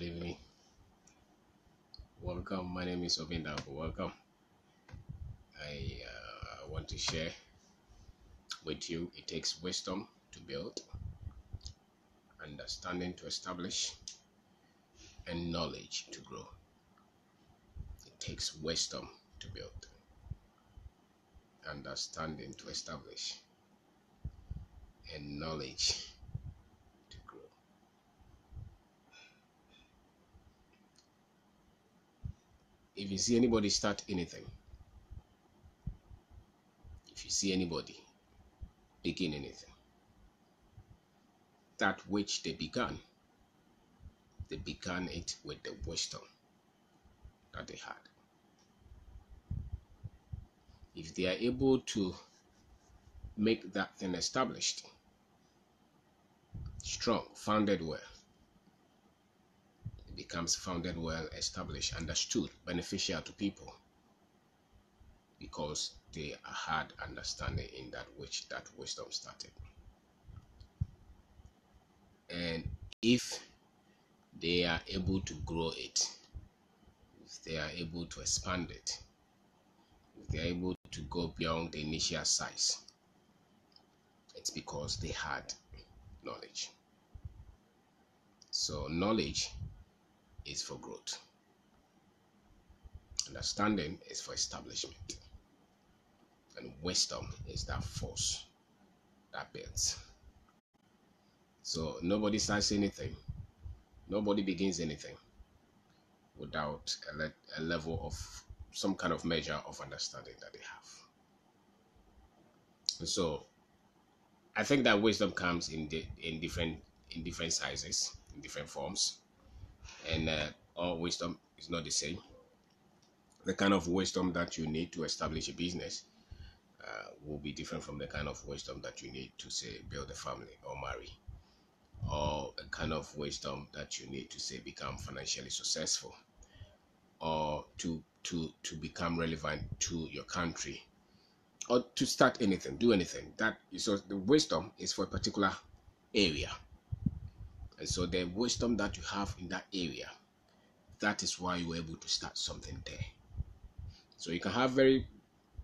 Good evening. Welcome. My name is Kwabena. Welcome. I want to share with you. It takes wisdom to build, understanding to establish, and knowledge to grow. It takes wisdom to build, understanding to establish, and knowledge to grow. If you see anybody start anything, if you see anybody begin anything, that which they began it with the wisdom that they had. If they are able to make that thing established, strong, founded well, it becomes founded well, established, understood, beneficial to people, because they had understanding in that which that wisdom started. And if they are able to grow it, if they are able to expand it, if they are able to go beyond the initial size, it's because they had knowledge. So knowledge is for growth. Understanding is for establishment. And wisdom is that force that builds. So nobody starts anything, nobody begins anything without a level of some kind of measure of understanding that they have. And so I think that wisdom comes in different sizes, in different forms, and all wisdom is not the same. The kind of wisdom that you need to establish a business will be different from the kind of wisdom that you need to, say, build a family or marry, or a kind of wisdom that you need to, say, become financially successful, or to become relevant to your country, or to start anything, do anything. That is, so the wisdom is for a particular area, and so the wisdom that you have in that area, that is why you were able to start something there. So you can have you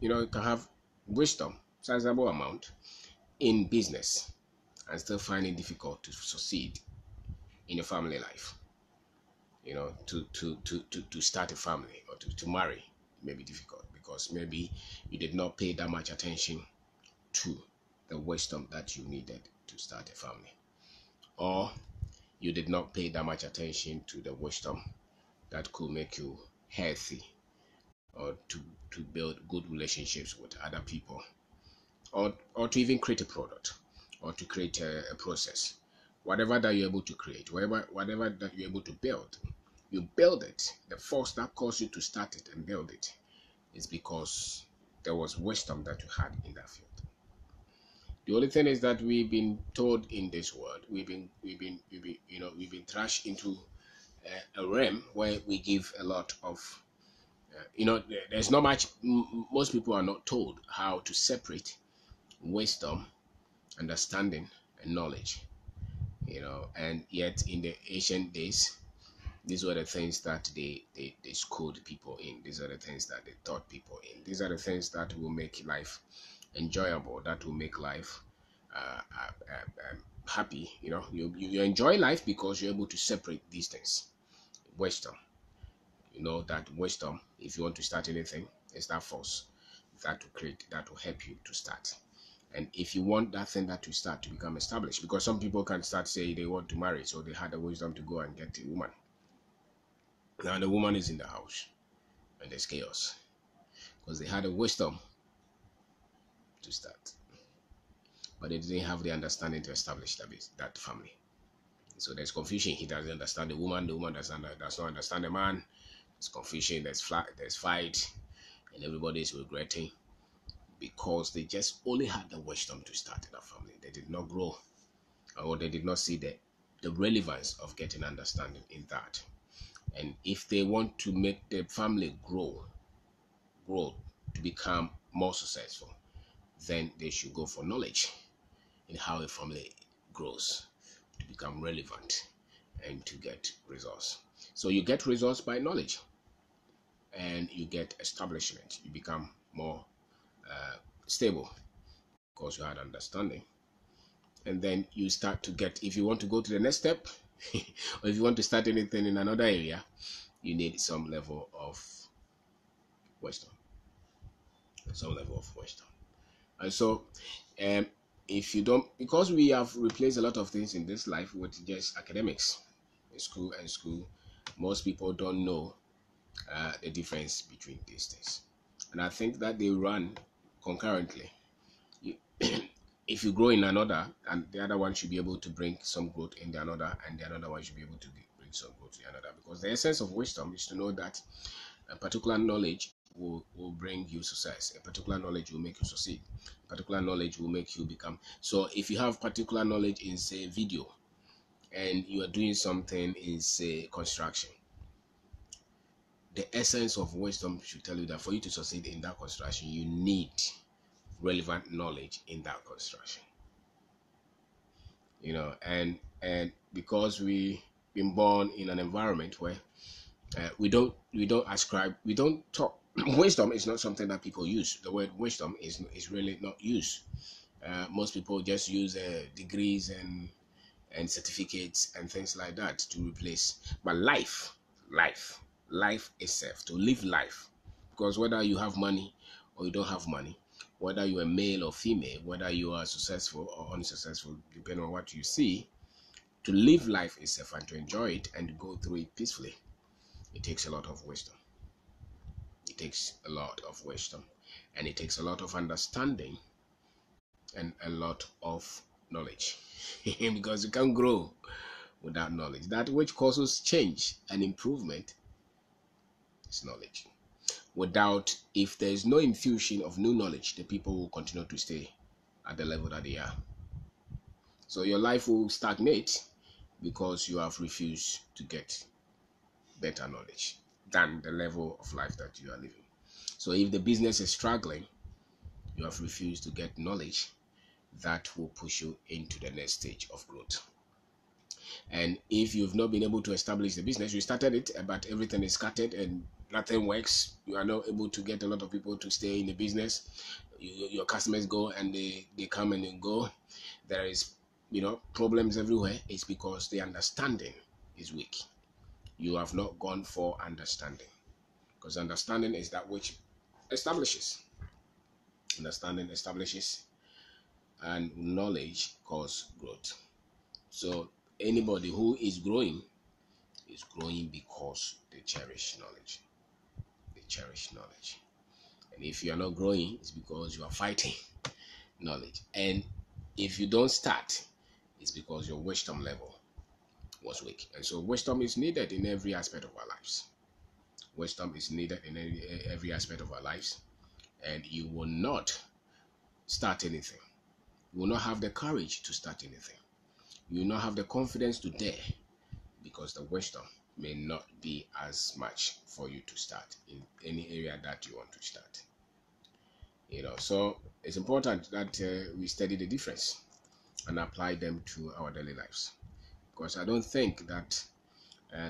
can have wisdom, sizable amount, in business, and still find it difficult to succeed in your family life. To start a family or to marry may be difficult, because maybe you did not pay that much attention to the wisdom that you needed to start a family, or you did not pay that much attention to the wisdom that could make you healthy, or to build good relationships with other people, or to even create a product, or to create a process. Whatever that you're able to create, whatever that you're able to build, you build it. The force that caused you to start it and build it is because there was wisdom that you had in that field. The only thing is that we've been told in this world, we've been thrust into a realm where we give a lot of there's not much. Most people are not told how to separate wisdom, understanding, and knowledge. And yet in the ancient days, these were the things that they schooled people in. These are the things that they taught people in. These are the things that will make life enjoyable, that will make life happy. You enjoy life because you're able to separate these things. Wisdom. That wisdom, if you want to start anything, is that force that will help you to start. And if you want that thing that you start to become established, because some people can start, say, they want to marry, so they had the wisdom to go and get a woman. Now the woman is in the house and there's chaos, because they had the wisdom to start, but they didn't have the understanding to establish that family. So there's confusion. He doesn't understand the woman does not understand the man. There's confusion, there's fight, and everybody is regretting, because they just only had the wisdom to start in a family. They did not grow, or they did not see the relevance of getting understanding in that. And if they want to make the family grow to become more successful, then they should go for knowledge in how a family grows to become relevant and to get results. So you get results by knowledge, and you get establishment. You become more stable because you had understanding. And then you start to get, if you want to go to the next step, or if you want to start anything in another area, you need some level of wisdom. Some level of wisdom. And so, if you don't, because we have replaced a lot of things in this life with just academics, in school, most people don't know the difference between these things. And I think that they run concurrently. You, if you grow in another, and the other one should be able to bring some growth in the another, and the another one should be able to bring some growth in the another. Because the essence of wisdom is to know that a particular knowledge will bring you success. A particular knowledge will make you succeed. A particular knowledge will make you become. So if you have particular knowledge in, say, video, and you are doing something in, say, construction, the essence of wisdom should tell you that for you to succeed in that construction, you need relevant knowledge in that construction. You know, and because we been born in an environment where we don't talk. Wisdom is not something that people use. The word wisdom is really not used. Most people just use degrees and certificates and things like that to replace. But life itself, to live life, because whether you have money or you don't have money, whether you are male or female, whether you are successful or unsuccessful, depending on what you see, to live life itself and to enjoy it and to go through it peacefully, it takes a lot of wisdom. It takes a lot of wisdom, and it takes a lot of understanding and a lot of knowledge because you can't grow without knowledge. That which causes change and improvement is knowledge. If there is no infusion of new knowledge, the people will continue to stay at the level that they are. So your life will stagnate because you have refused to get better knowledge than the level of life that you are living. So if the business is struggling, you have refused to get knowledge that will push you into the next stage of growth. And if you've not been able to establish the business, you started it, but everything is scattered and nothing works, you are not able to get a lot of people to stay in the business. Your customers go and they come and they go. There is, problems everywhere. It's because the understanding is weak. You have not gone for understanding, because understanding is that which establishes. Understanding establishes, and knowledge causes growth. So anybody who is growing because they cherish knowledge. They cherish knowledge. And if you are not growing, it's because you are fighting knowledge. And if you don't start, it's because your wisdom level was weak. And so wisdom is needed in every aspect of our lives. Wisdom is needed in every aspect of our lives. And you will not start anything. You will not have the courage to start anything. You will not have the confidence to dare, because the wisdom may not be as much for you to start in any area that you want to start. So it's important that we study the difference and apply them to our daily lives, because I don't think that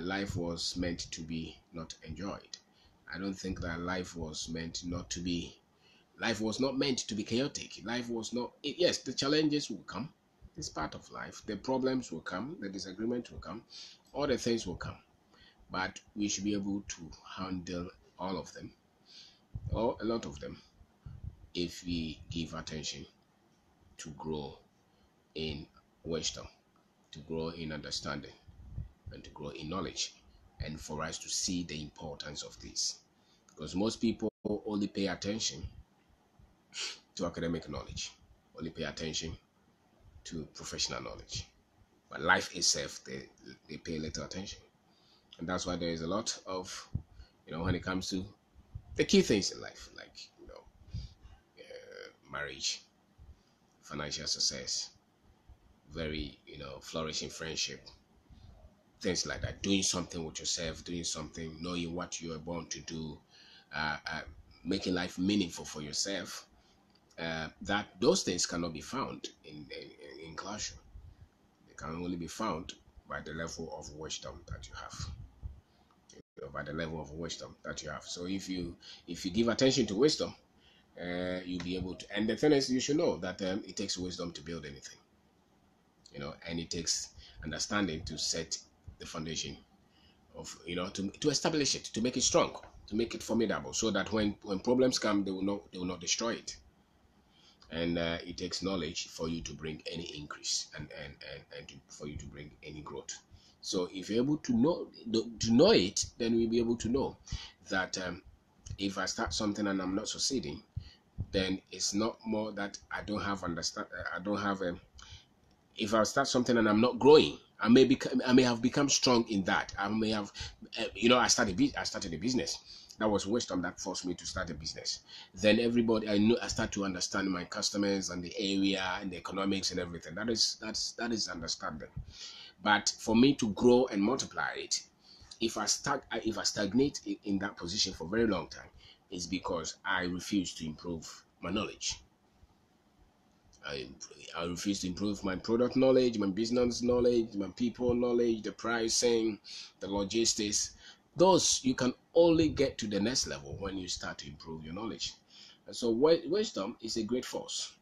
life was meant to be not enjoyed. I don't think that life was not meant to be chaotic. Life was not, yes, the challenges will come. It's part of life. The problems will come, the disagreement will come, all the things will come. But we should be able to handle all of them, or a lot of them, if we give attention to grow in wisdom, to grow in understanding, and to grow in knowledge, and for us to see the importance of this. Because most people only pay attention to academic knowledge, only pay attention to professional knowledge. But life itself, they pay little attention. And that's why there is a lot of, when it comes to the key things in life, like, marriage, financial success, very, flourishing friendship, things like that, doing something with yourself, doing something, knowing what you are born to do, making life meaningful for yourself, that those things cannot be found in classroom. They can only be found by the level of wisdom that you have. by the level of wisdom that you have. So if you give attention to wisdom, you'll be able to. And the thing is, you should know that it takes wisdom to build anything, and it takes understanding to set the foundation of, to establish it, to make it strong, to make it formidable, so that when problems come, they will not destroy it. And it takes knowledge for you to bring any increase, and for you to bring any growth. So if you're able to know it, then we'll be able to know that if I start something and I'm not succeeding, then it's not more that I don't have understand. I don't have a. If I start something and I'm not growing, I may have become strong in that. I may have, I started a business. That was wisdom that forced me to start a business. Then I start to understand my customers and the area and the economics and everything. That is understanding. But for me to grow and multiply it, if I stagnate in that position for a very long time, it's because I refuse to improve my knowledge. I refuse to improve my product knowledge, my business knowledge, my people knowledge, the pricing, the logistics. Those you can only get to the next level when you start to improve your knowledge. And so wisdom is a great force.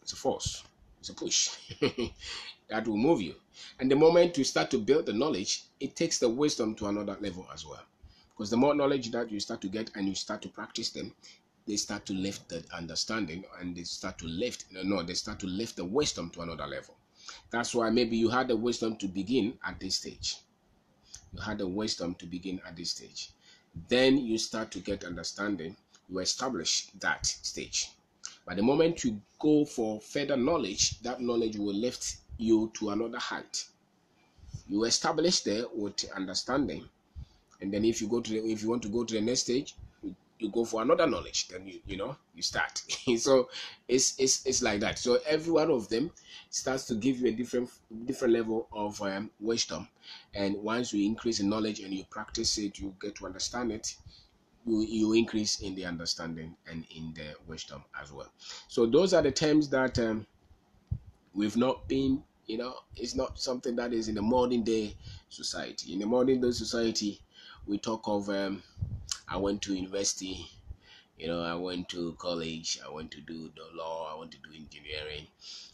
It's a force. It's a push that will move you. And the moment you start to build the knowledge, it takes the wisdom to another level as well. Because the more knowledge that you start to get and you start to practice them, they start to lift the understanding, and they start to lift the wisdom to another level. That's why maybe you had the wisdom to begin at this stage. You had the wisdom to begin at this stage. Then you start to get understanding. You establish that stage. By the moment you go for further knowledge, that knowledge will lift you to another height. You establish there with understanding, and then if you want to go to the next stage, you go for another knowledge. Then you start. So it's like that. So every one of them starts to give you a different level of wisdom. And once you increase in knowledge and you practice it, you get to understand it. You increase in the understanding and in the wisdom as well. So those are the terms that we've not been. It's not something that is in the modern day society. In the modern day society, we talk of I went to university, I went to college, I went to do the law, I went to do engineering,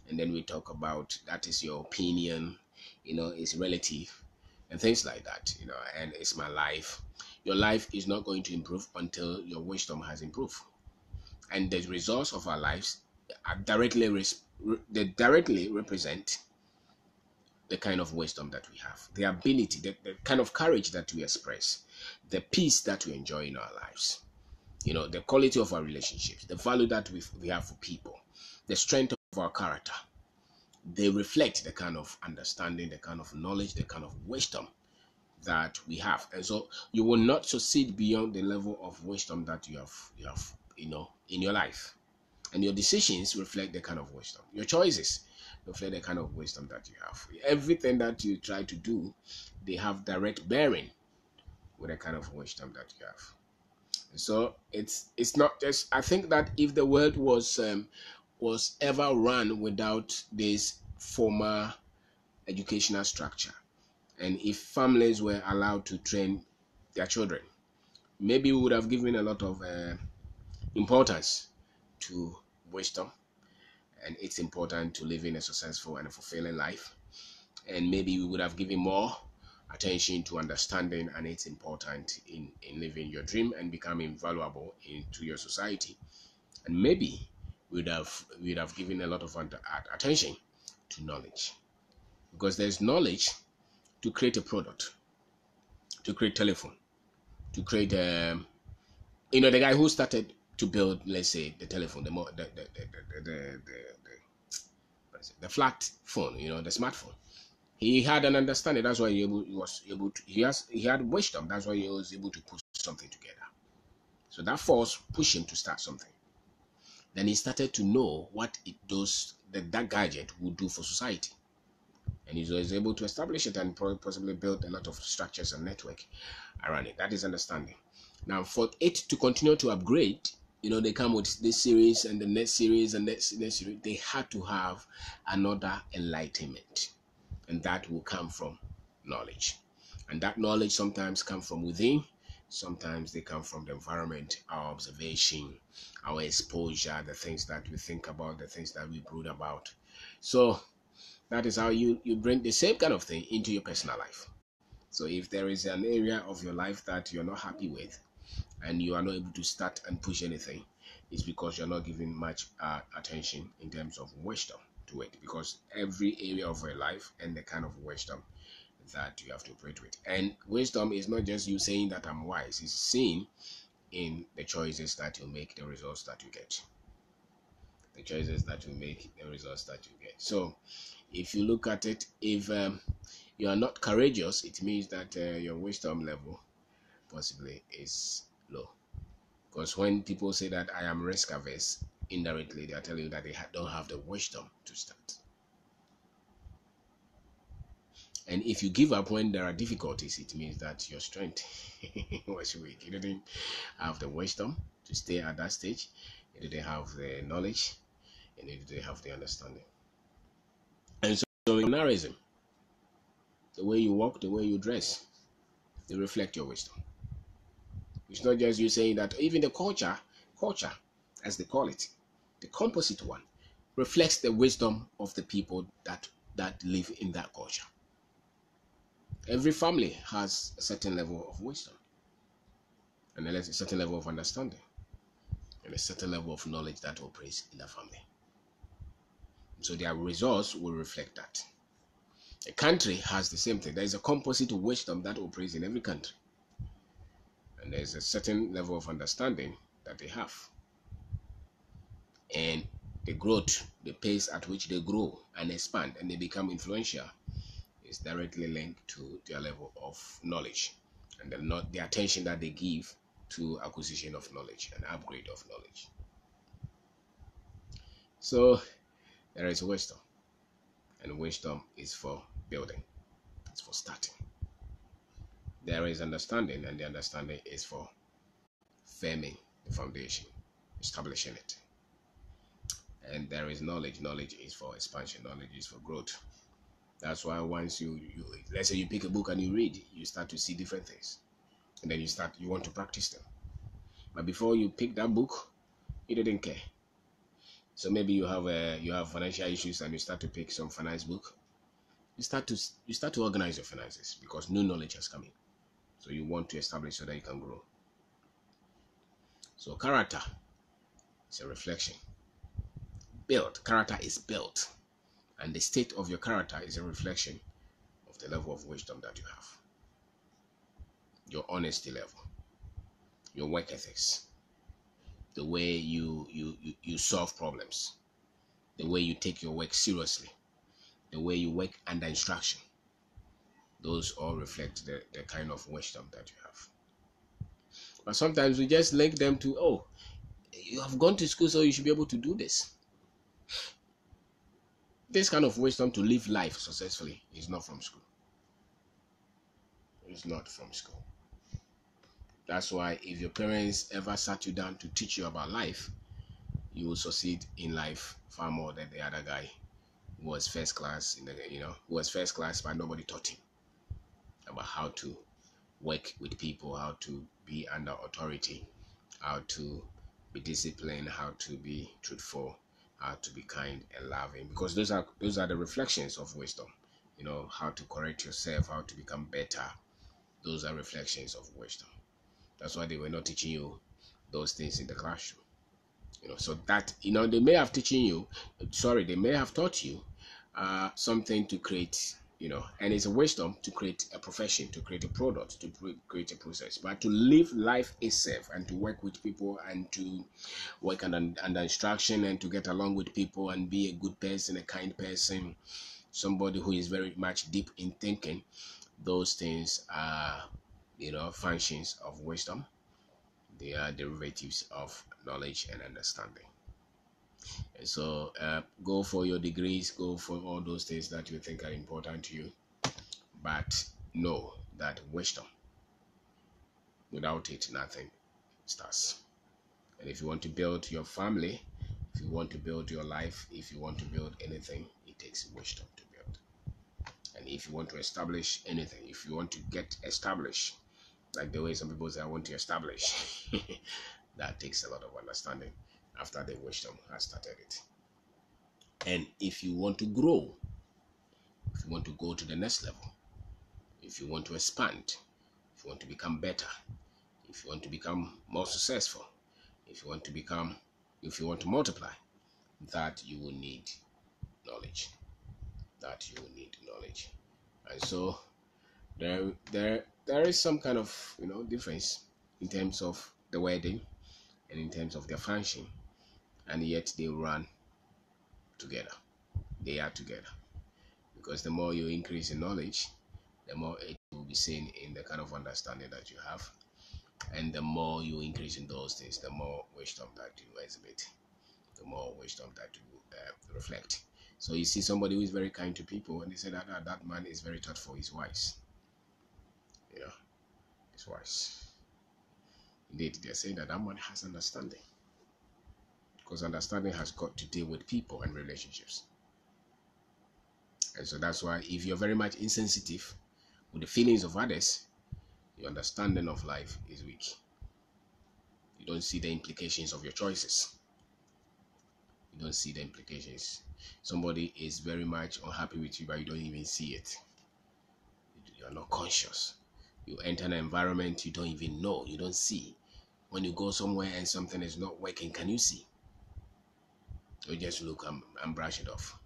and then we talk about that is your opinion, it's relative and things like that, and it's my life. Your life is not going to improve until your wisdom has improved. And the results of our lives are directly represent the kind of wisdom that we have, the ability, the kind of courage that we express, the peace that we enjoy in our lives, the quality of our relationships, the value that we have for people, the strength of our character. They reflect the kind of understanding, the kind of knowledge, the kind of wisdom that we have. And so you will not succeed beyond the level of wisdom that you have in your life. And your decisions reflect the kind of wisdom. Your choices reflect the kind of wisdom that you have. Everything that you try to do, they have direct bearing with the kind of wisdom that you have. So it's not just. I think that if the world was ever run without this formal educational structure, and if families were allowed to train their children, maybe we would have given a lot of importance to wisdom, and it's important to living a successful and a fulfilling life. And maybe we would have given more attention to understanding, and it's important in living your dream and becoming valuable into your society. And maybe we'd have given a lot of attention to knowledge, because there's knowledge to create a product, to create telephone, to create the guy who started to build, let's say, the telephone, the flat phone, the smartphone. He had an understanding. That's why he had wisdom. That's why he was able to put something together. So that force pushed him to start something. Then he started to know what it does, that gadget would do for society. And he was able to establish it and possibly build a lot of structures and network around it. That is understanding. Now, for it to continue to upgrade, they come with this series and the next series and next series. They had to have another enlightenment, and that will come from knowledge. And that knowledge sometimes comes from within, sometimes they come from the environment, our observation, our exposure, the things that we think about, the things that we brood about. So that is how you bring the same kind of thing into your personal life. So if there is an area of your life that you're not happy with and you are not able to start and push anything, it's because you're not giving much attention in terms of wisdom to it. Because every area of your life and the kind of wisdom that you have to operate with. And wisdom is not just you saying that I'm wise, it's seen in the choices that you make, the results that you get. The choices that you make, the results that you get. So if you look at it, if you are not courageous, it means that your wisdom level possibly is low. Because when people say that I am risk averse, indirectly they are telling you that they don't have the wisdom to start. And if you give up when there are difficulties, it means that your strength was weak. You didn't have the wisdom to stay at that stage. You didn't have the knowledge, and you didn't have the understanding. And so in mannerism, the way you walk, the way you dress, they reflect your wisdom. It's not just you saying that. Even the culture, as they call it, the composite one, reflects the wisdom of the people that live in that culture. Every family has a certain level of wisdom, and a certain level of understanding, and a certain level of knowledge that operates in the family. So their results will reflect that. A country has the same thing. There is a composite wisdom that operates in every country, and there is a certain level of understanding that they have. And the growth, the pace at which they grow and expand and they become influential is directly linked to their level of knowledge and the attention that they give to acquisition of knowledge and upgrade of knowledge. So there is wisdom, and wisdom is for building, it's for starting. There is understanding, and the understanding is for firming the foundation, establishing it. And there is knowledge. Knowledge is for expansion. Knowledge is for growth. That's why once you let's say you pick a book and you read, you start to see different things, and then you want to practice them. But before you pick that book, you didn't care. So maybe you have financial issues and you start to pick some finance book. You start to organize your finances because new knowledge has come in. So you want to establish so that you can grow. So character is a reflection. Character is built, and the state of your character is a reflection of the level of wisdom that you have, your honesty level, your work ethics, the way you solve problems, the way you take your work seriously, the way you work under instruction. Those all reflect the kind of wisdom that you have. But sometimes we just link them to, oh, you have gone to school, so you should be able to do this. This kind of wisdom to live life successfully is not from school. It's not from school. That's why if your parents ever sat you down to teach you about life, you will succeed in life far more than the other guy who was first class but nobody taught him about how to work with people, how to be under authority, how to be disciplined, how to be truthful, how to be kind and loving, because those are the reflections of wisdom. How to correct yourself, how to become better. Those are reflections of wisdom. That's why they were not teaching you those things in the classroom. So that they may have they may have taught you something to create, and it's a wisdom to create a profession, to create a product, to create a process. But to live life itself and to work with people and to work under instruction and to get along with people and be a good person, a kind person, somebody who is very much deep in thinking, those things are, functions of wisdom. They are derivatives of knowledge and understanding. And so go for your degrees, go for all those things that you think are important to you, but know that wisdom, without it, nothing starts. And if you want to build your family, if you want to build your life, if you want to build anything, it takes wisdom to build. And if you want to establish anything, if you want to get established, like the way some people say, I want to establish, that takes a lot of understanding after the wisdom has started it. And if you want to grow, if you want to go to the next level, if you want to expand, if you want to become better, if you want to become more successful, if you want to multiply, that you will need knowledge. That you will need knowledge. And so there is some kind of difference in terms of the wording and in terms of their function, and yet they run together. They are together, because the more you increase in knowledge, the more it will be seen in the kind of understanding that you have, and the more you increase in those things, the more wisdom that you exhibit, the more wisdom that you reflect. So you see somebody who is very kind to people, and they say that man is very thoughtful, he's wise. He's wise. Indeed, they're saying that man has understanding, because understanding has got to deal with people and relationships. And so that's why if you're very much insensitive with the feelings of others, your understanding of life is weak. You don't see the implications of your choices. You don't see the implications. Somebody is very much unhappy with you, but you don't even see it. You are not conscious. You enter an environment you don't even know, you don't see. When you go somewhere and something is not working, can you see? You just look and brush it off.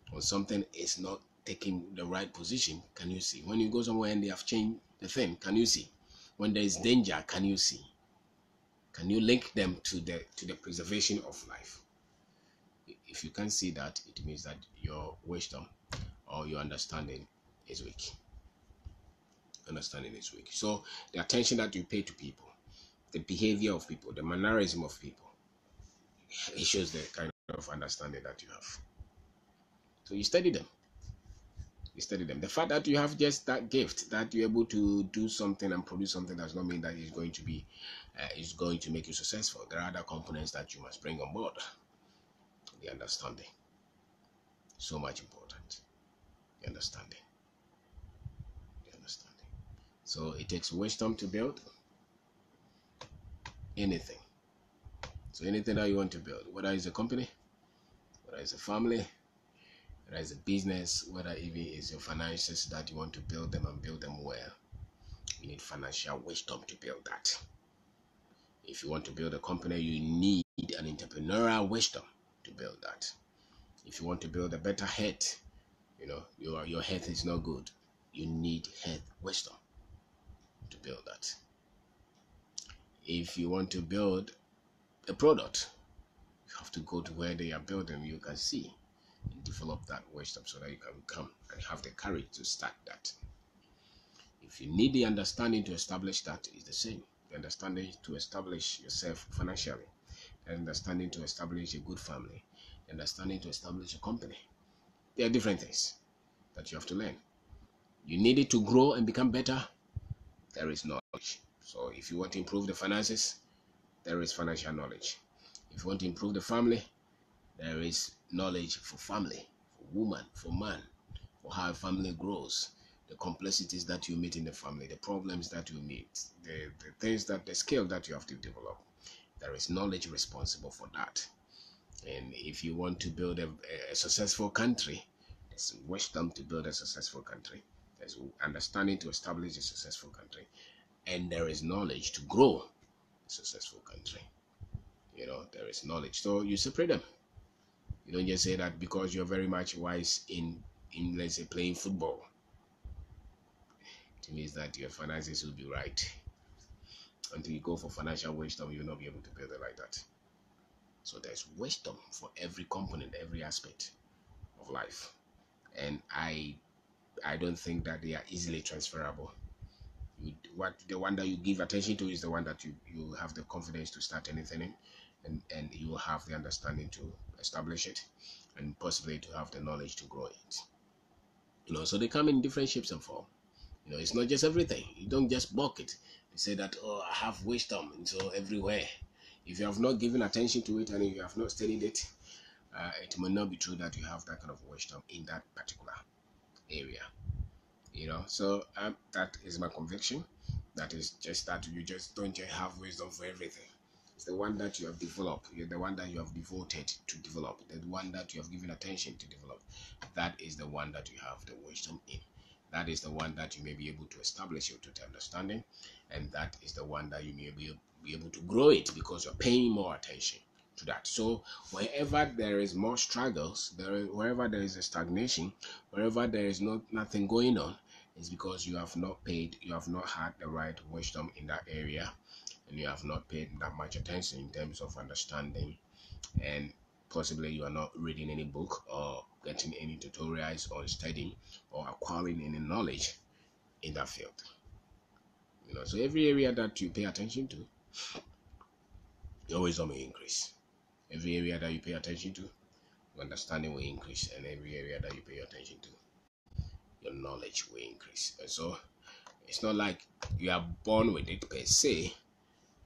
When something is not taking the right position, can you see? When you go somewhere and they have changed the thing, can you see? When there is danger, can you see? Can you link them to the preservation of life? If you can't see that, it means that your wisdom or your understanding is weak. Understanding is weak. So the attention that you pay to people, the behavior of people, the mannerism of people, it shows the kind of understanding that you have. So you study them. You study them. The fact that you have just that gift, that you're able to do something and produce something, does not mean that it's going to make you successful. There are other components that you must bring on board. The understanding. So much important. The understanding. The understanding. So it takes wisdom to build anything. So anything that you want to build, whether it's a company, whether it's a family, whether it's a business, whether even it's your finances that you want to build them and build them well, you need financial wisdom to build that. If you want to build a company, you need an entrepreneurial wisdom to build that. If you want to build a better health, your health is not good, you need health wisdom to build that. If you want to build a product, you have to go to where they are building, you can see and develop that wisdom so that you can come and have the courage to start that. If you need the understanding to establish that, is the same. The understanding to establish yourself financially, the understanding to establish a good family, the understanding to establish a company. There are different things that you have to learn. You need it to grow and become better. There is knowledge. So if you want to improve the finances, there is financial knowledge. If you want to improve the family, there is knowledge for family, for woman, for man, for how a family grows, the complexities that you meet in the family, the problems that you meet, the skill that you have to develop. There is knowledge responsible for that. And if you want to build a successful country, there's wisdom to build a successful country. There's understanding to establish a successful country. And there is knowledge to grow a successful country. There is knowledge. So you separate them. You don't just say that because you're very much wise in let's say, playing football. It means that your finances will be right. Until you go for financial wisdom, you'll not be able to build it like that. So there's wisdom for every component, every aspect of life. And I don't think that they are easily transferable. The one that you give attention to is the one that you have the confidence to start anything in, and you will have the understanding to establish it, and possibly to have the knowledge to grow it. So they come in different shapes and form. It's not just everything. You don't just bulk it. They say that, I have wisdom, and so everywhere. If you have not given attention to it and you have not studied it, it may not be true that you have that kind of wisdom in that particular area. So that is my conviction. That is just that you just don't just have wisdom for everything. It's the one that you have developed. You're the one that you have devoted to develop. The one that you have given attention to develop. That is the one that you have the wisdom in. That is the one that you may be able to establish your total understanding, and that is the one that you may be able to grow it because you're paying more attention to that. So wherever there is more struggles, wherever there is a stagnation, wherever there is nothing going on, is because you have not had the right wisdom in that area, and you have not paid that much attention in terms of understanding, and possibly you are not reading any book or getting any tutorials or studying or acquiring any knowledge in that field. So every area that you pay attention to, your wisdom will increase. Every area that you pay attention to, your understanding will increase, and every area that you pay attention to, your knowledge will increase. And so it's not like you are born with it per se.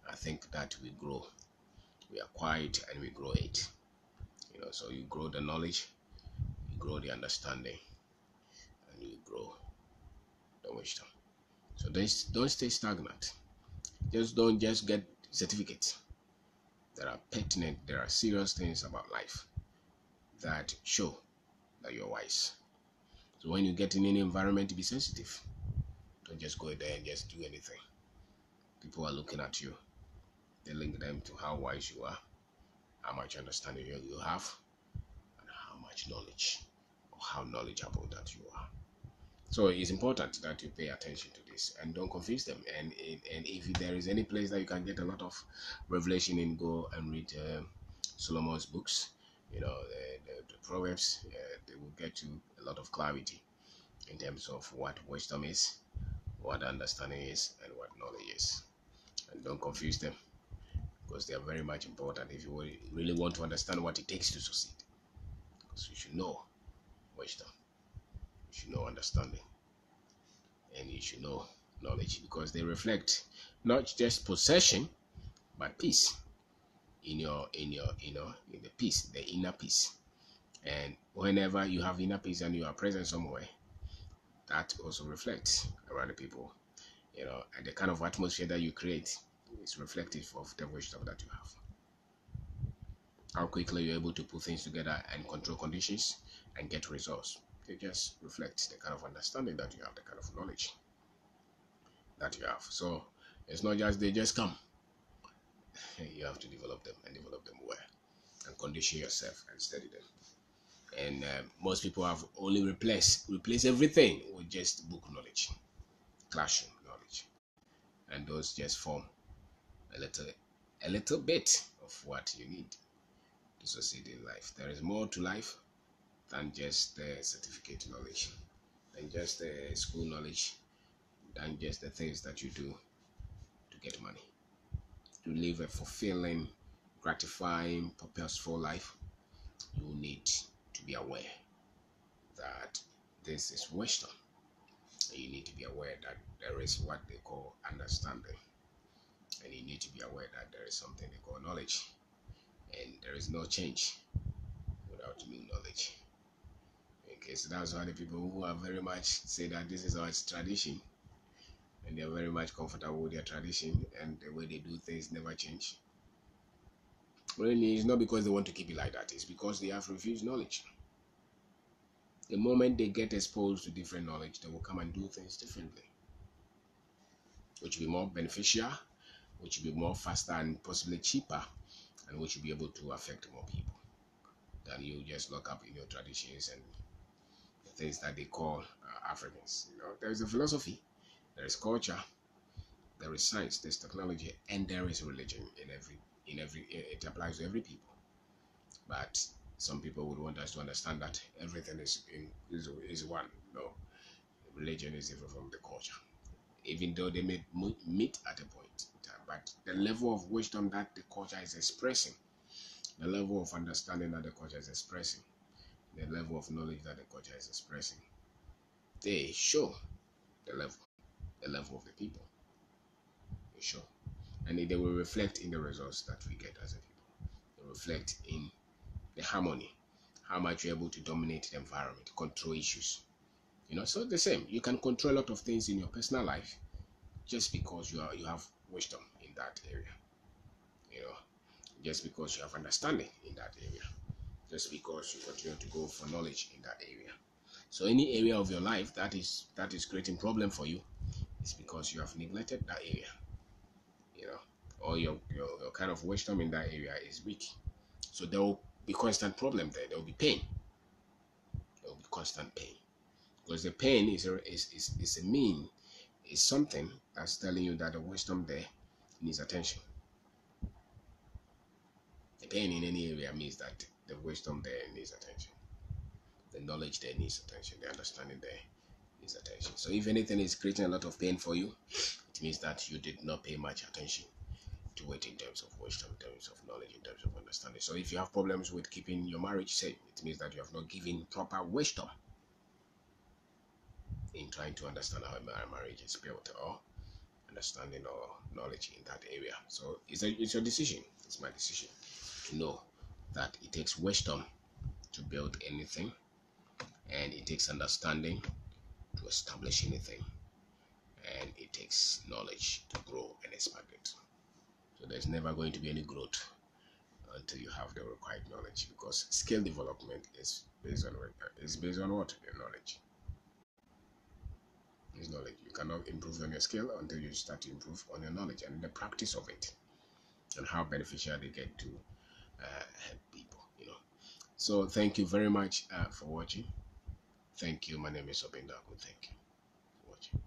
I think that we grow, we acquire it, and we grow it. So you grow the knowledge, you grow the understanding, and you grow the wisdom. So don't stay stagnant. Don't just get certificates. There are serious things about life that show that you're wise. So when you get in any environment, be sensitive. Don't just go there and just do anything. People are looking at you. They link them to how wise you are, how much understanding you have, and how much knowledge or how knowledgeable that you are. So it's important that you pay attention to this and don't confuse them. And if there is any place that you can get a lot of revelation in, go and read Solomon's books. The Proverbs. They will get you a lot of clarity in terms of what wisdom is, what understanding is, and what knowledge is. And don't confuse them, because they are very much important if you really want to understand what it takes to succeed. Because you should know wisdom, you should know understanding, and you should know knowledge, because they reflect not just possession but peace in the peace, the inner peace. And whenever you have inner peace and you are present somewhere, that also reflects around the people, and the kind of atmosphere that you create is reflective of the wisdom that you have. How quickly you're able to put things together and control conditions and get results. It just reflects the kind of understanding that you have, the kind of knowledge that you have. So it's not just they just come. You have to develop them and develop them well, and condition yourself and study them. And most people have only replace everything with just book knowledge, classroom knowledge, and those just form a little bit of what you need to succeed in life. There is more to life than just the certificate knowledge, than just the school knowledge, than just the things that you do to get money. To live a fulfilling, gratifying, purposeful life, you need to be aware that this is wisdom. You need to be aware that there is what they call understanding, and you need to be aware that there is something they call knowledge, and there is no change without new knowledge. Okay, so that's why the people who are very much say that this is our tradition, and they're very much comfortable with their tradition, and the way they do things never change. Really, it's not because they want to keep it like that. It's because they have refused knowledge. The moment they get exposed to different knowledge, they will come and do things differently, which will be more beneficial, which will be more faster and possibly cheaper, and which will be able to affect more people than you just lock up in your traditions and the things that they call Africans. There is a philosophy, there is culture, there is science, there's technology, and there is religion in every. It applies to every people. But some people would want us to understand that everything is one. No, religion is different from the culture, even though they may meet at a point in time. But the level of wisdom that the culture is expressing, the level of understanding that the culture is expressing, the level of knowledge that the culture is expressing, they show the level of the people. They show. And they will reflect in the results that we get as a people. They reflect in the harmony, how much you're able to dominate the environment, control issues, So the same, you can control a lot of things in your personal life just because you have wisdom in that area. You know, just because you have understanding in that area, just because you continue to go for knowledge in that area. So any area of your life that is creating problem for you is because you have neglected that area. Or your kind of wisdom in that area is weak. So there will be constant problem there. There will be pain. There will be constant pain, because the pain is a mean, is something that's telling you that the wisdom there needs attention. The pain in any area means that the wisdom there needs attention. The knowledge there needs attention. The understanding there needs attention. So if anything is creating a lot of pain for you, it means that you did not pay much attention to it in terms of wisdom, in terms of knowledge, in terms of understanding. So if you have problems with keeping your marriage safe, it means that you have not given proper wisdom in trying to understand how a marriage is built, or understanding or knowledge in that area. So it's your decision. It's my decision to know that it takes wisdom to build anything, and it takes understanding to establish anything, and it takes knowledge to grow and expand it. So there's never going to be any growth until you have the required knowledge, because skill development is based on what? Your knowledge. Is knowledge. You cannot improve on your skill until you start to improve on your knowledge and the practice of it, and how beneficial they get to help people. So thank you very much for watching. Thank you. My name is Obindaku. Thank you for watching.